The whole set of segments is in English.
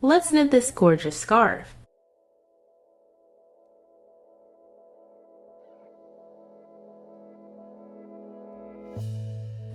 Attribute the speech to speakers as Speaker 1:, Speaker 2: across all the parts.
Speaker 1: Let's knit this gorgeous scarf.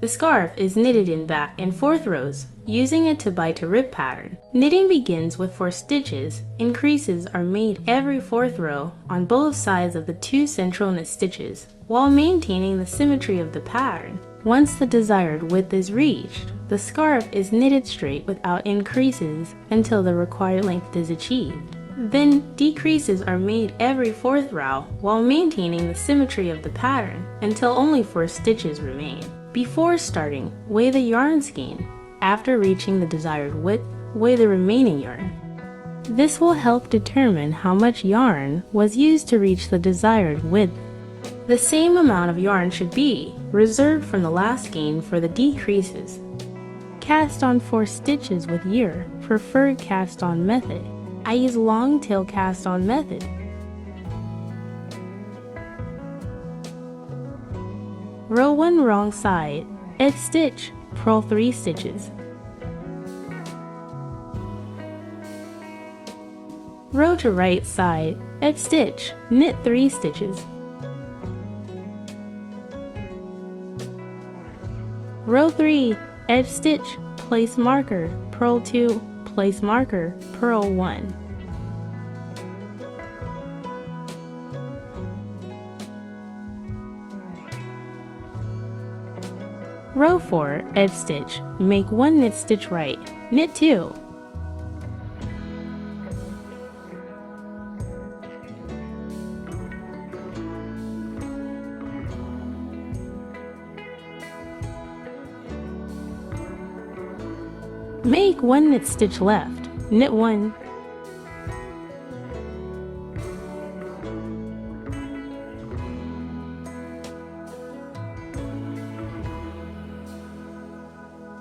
Speaker 1: The scarf is knitted in back and forth rows, using a to-by-to-rip pattern. Knitting begins with 4 stitches. Increases are made every 4th row on both sides of the 2 central knit stitches, while maintaining the symmetry of the pattern. Once the desired width is reached, the scarf is knitted straight without increases until the required length is achieved. Then decreases are made every 4th row while maintaining the symmetry of the pattern until only 4 stitches remain. Before starting, weigh the yarn skein. After reaching the desired width, weigh the remaining yarn. This will help determine how much yarn was used to reach the desired width. The same amount of yarn should be reserved from the last skein for the decreases. Cast on 4 stitches with your preferred cast-on method. I use long tail cast-on method. Row 1 wrong side, edge stitch, purl 3 stitches. Row to right side, edge stitch, knit 3 stitches. Row 3, edge stitch, place marker, purl 2, place marker, purl 1. Row 4, edge stitch, make 1 knit stitch right, knit 2. Make 1 knit stitch left, knit 1.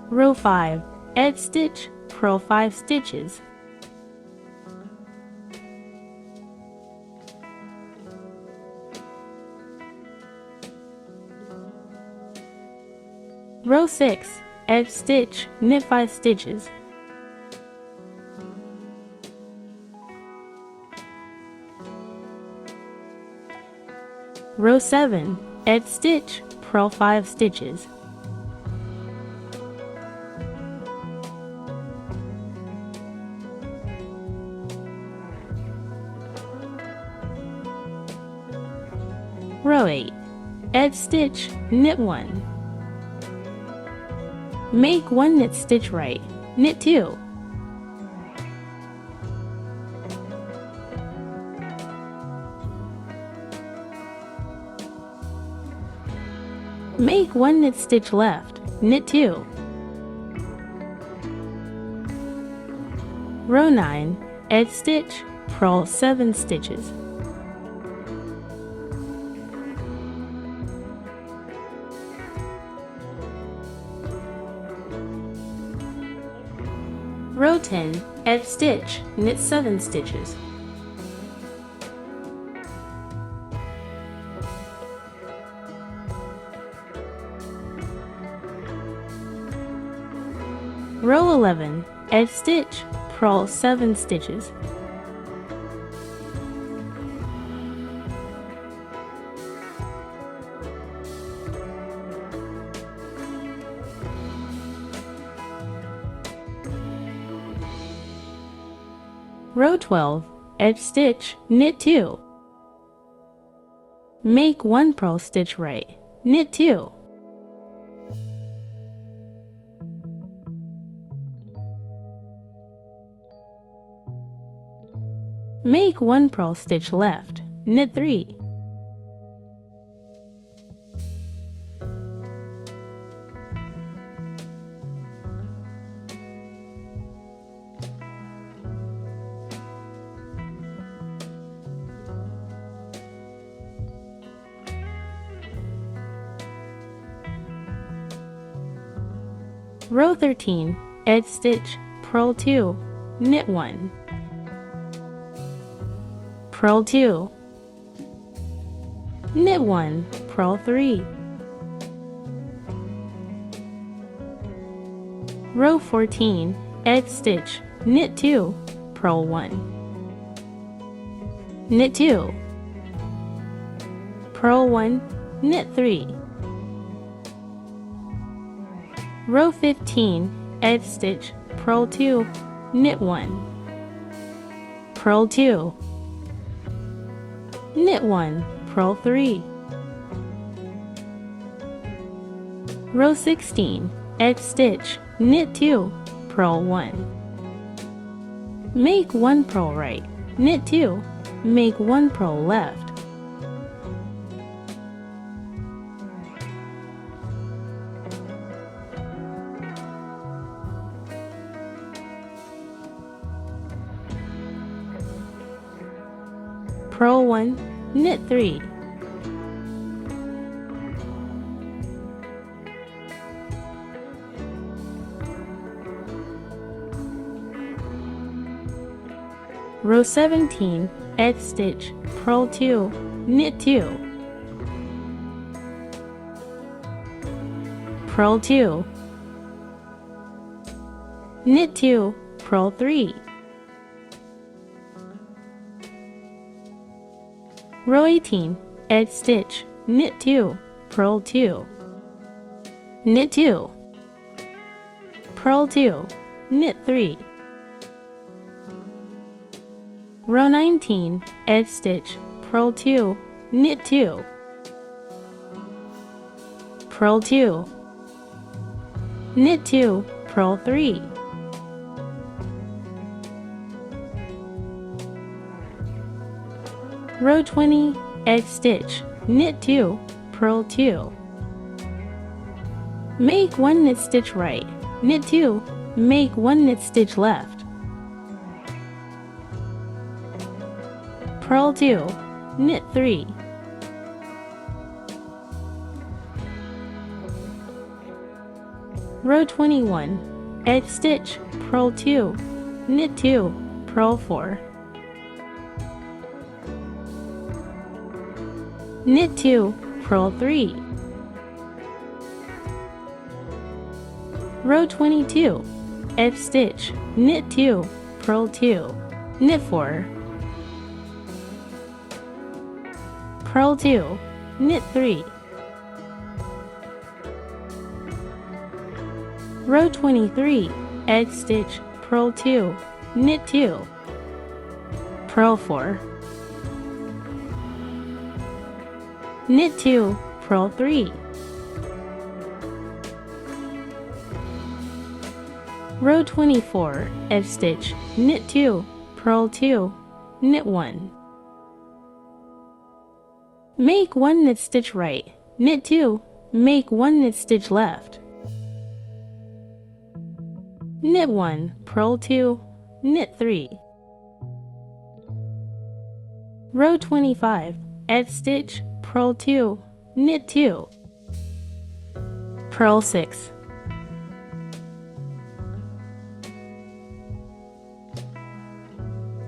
Speaker 1: Row 5, edge stitch, purl 5 stitches. Row 6, edge stitch, knit 5 stitches. Row 7, edge stitch, purl 5 stitches. Row 8, edge stitch, knit 1. Make 1 knit stitch right, knit 2. Make 1 knit stitch left, knit 2. Row 9, edge stitch, purl 7 stitches. Row 10, edge stitch, knit 7 stitches. Row 11, edge stitch, purl 7 stitches. Row 12, edge stitch, knit 2. Make 1 purl stitch right, knit 2. Make 1 purl stitch left, knit 3. Row 13, edge stitch, purl 2, knit 1. Purl 2, knit 1, purl 3. Row 14, edge stitch, knit 2, purl 1, knit 2, purl 1, knit 3. Row 15, edge stitch, purl 2, knit 1, purl 2, knit 1, purl 3. Row 16, edge stitch, knit 2, purl 1. Make 1 purl right, knit 2, make 1 purl left. Purl 1, knit 3. Row 17, edge stitch, purl 2, knit 2, purl 2, knit 2, purl 3. Row 18, edge stitch, knit 2, purl 2, knit 2, purl 2, knit 3. Row 19, edge stitch, purl 2, knit 2, purl 2, knit 2, purl 3. Row 20, edge stitch, knit 2, purl 2. Make 1 knit stitch right, knit 2, make 1 knit stitch left. Purl 2, knit 3. Row 21, edge stitch, purl 2, knit 2, purl 4. Knit 2, purl 3. Row 22, edge stitch, knit 2, purl 2, knit 4. Purl 2, knit 3. Row 23, edge stitch, purl 2, knit 2, purl 4, knit 2, purl 3. Row 24, edge stitch, knit 2, purl 2, knit 1. Make 1 knit stitch right, knit 2, make 1 knit stitch left. Knit 1, purl 2, knit 3. Row 25, edge stitch, purl 2, knit 2, purl 6.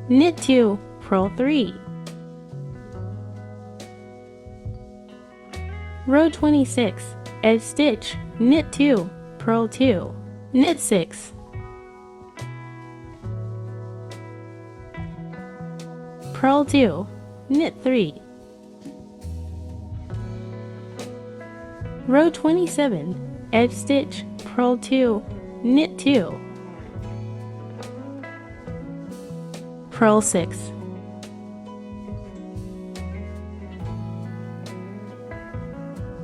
Speaker 1: Knit 2, purl 3. Row 26, edge stitch, knit 2, purl 2, knit 6. Purl 2, knit 3. Row 27, edge stitch, purl 2, knit 2, purl 6.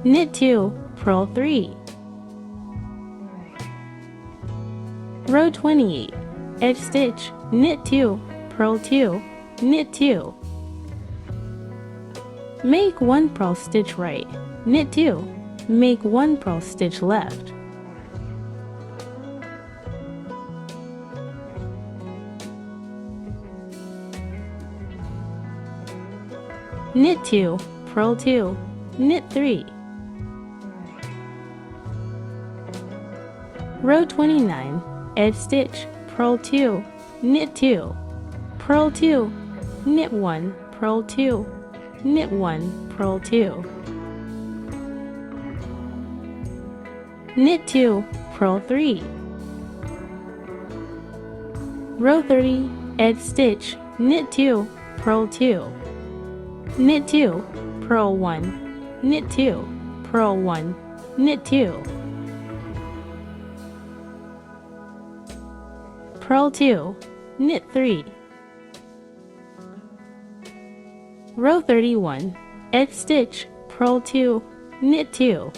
Speaker 1: Knit 2, purl 3. Row 28, edge stitch, knit 2, purl 2, knit 2. Make 1 purl stitch right, knit 2, make 1 purl stitch left. Knit 2, purl 2, knit 3. Row 29, edge stitch, purl 2, knit 2, purl 2, knit 1, purl 2, knit 1, purl 2. Knit 2, purl 3. Row 30, edge stitch, knit 2, purl 2, knit 2, purl 1, knit 2, purl 1, knit 2, purl 2, knit 3. Row 31, edge stitch, purl 2, knit 2,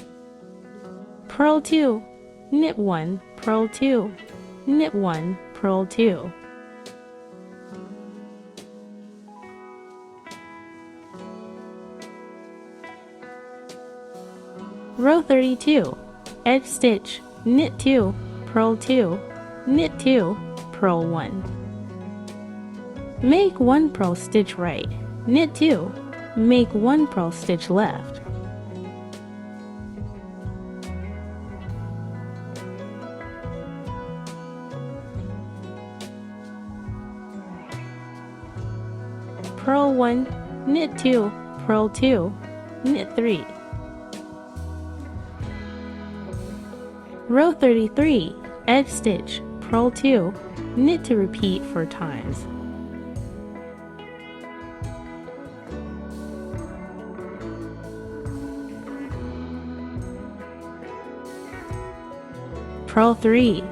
Speaker 1: purl 2, knit 1, purl 2, knit 1, purl 2. Row 32, edge stitch, knit 2, purl 2, knit 2, purl 1. Make 1 purl stitch right, knit 2, make 1 purl stitch left. Purl 1, knit 2, purl 2, knit 3. Row 33, edge stitch, purl 2, knit to repeat 4 times. Purl 3.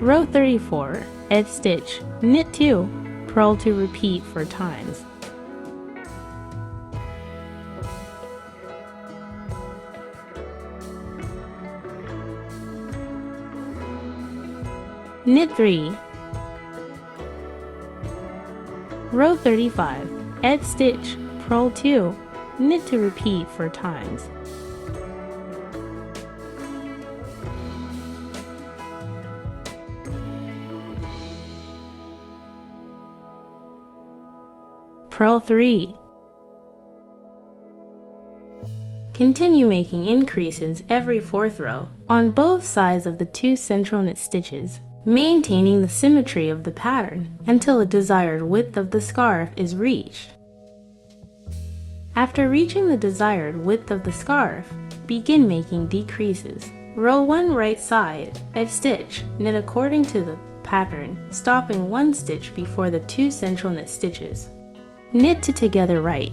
Speaker 1: Row 34, edge stitch, knit 2, purl to repeat 4 times. Knit 3. Row 35, edge stitch, purl 2, knit to repeat 4 times. Purl 3. Continue making increases every 4th row on both sides of the 2 central knit stitches, maintaining the symmetry of the pattern until the desired width of the scarf is reached. After reaching the desired width of the scarf, begin making decreases. Row 1 right side, edge stitch, knit according to the pattern, stopping 1 stitch before the 2 central knit stitches. Knit to together right.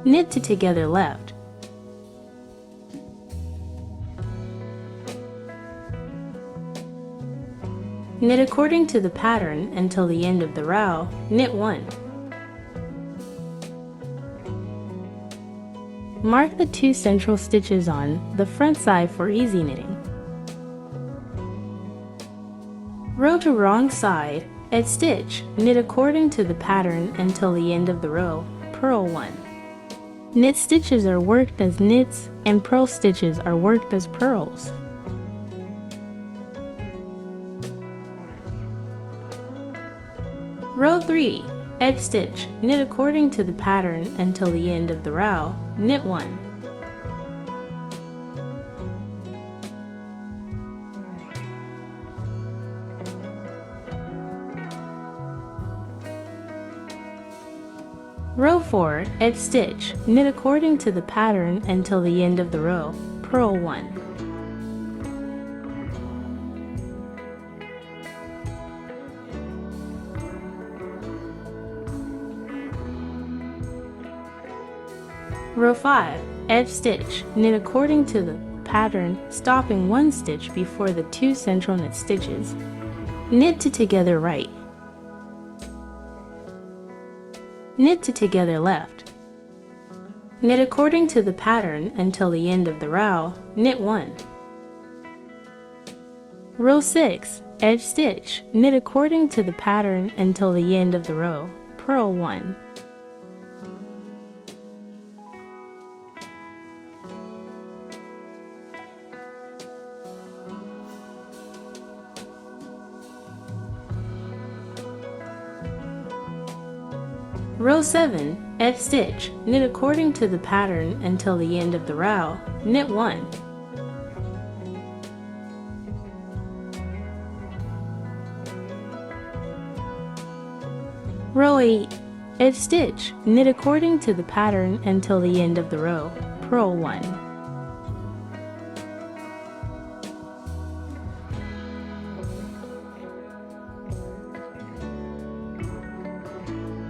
Speaker 1: Knit to together left. Knit according to the pattern until the end of the row, knit 1. Mark the 2 central stitches on the front side for easy knitting. Row to wrong side, edge stitch, knit according to the pattern until the end of the row, purl 1. Knit stitches are worked as knits and purl stitches are worked as purls. Row 3, edge stitch, knit according to the pattern until the end of the row, knit 1. Row 4, edge stitch, knit according to the pattern until the end of the row, purl 1. Row 5, edge stitch, knit according to the pattern, stopping 1 stitch before the 2 central knit stitches. Knit to together right. Knit to together left. Knit according to the pattern until the end of the row, knit 1. Row 6, edge stitch, knit according to the pattern until the end of the row, purl 1. Row 7, edge stitch, knit according to the pattern until the end of the row, knit 1. Row 8, edge stitch. Knit according to the pattern until the end of the row. Purl 1.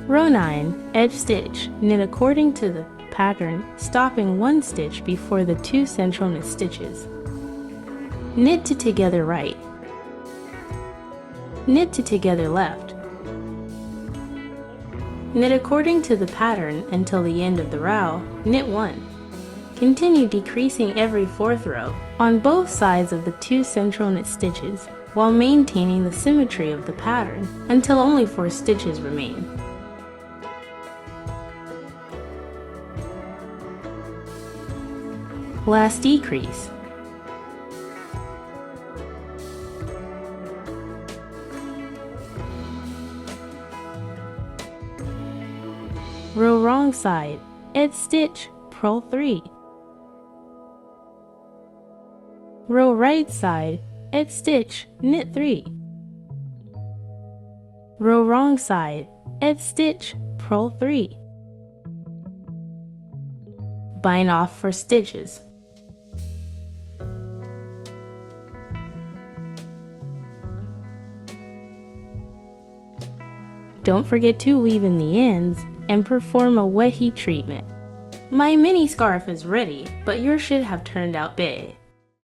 Speaker 1: Row 9, edge stitch. Knit according to the pattern, stopping 1 stitch before the 2 central knit stitches. Knit to together right. Knit to together left. Knit according to the pattern until the end of the row. Knit 1. Continue decreasing every 4th row on both sides of the 2 central knit stitches while maintaining the symmetry of the pattern until only 4 stitches remain. Last decrease. Row wrong side, edge stitch, purl 3. Row right side, edge stitch, knit 3. Row wrong side, edge stitch, purl 3. Bind off for stitches. Don't forget to weave in the ends and perform a wet heat treatment. My mini scarf is ready, but yours should have turned out big.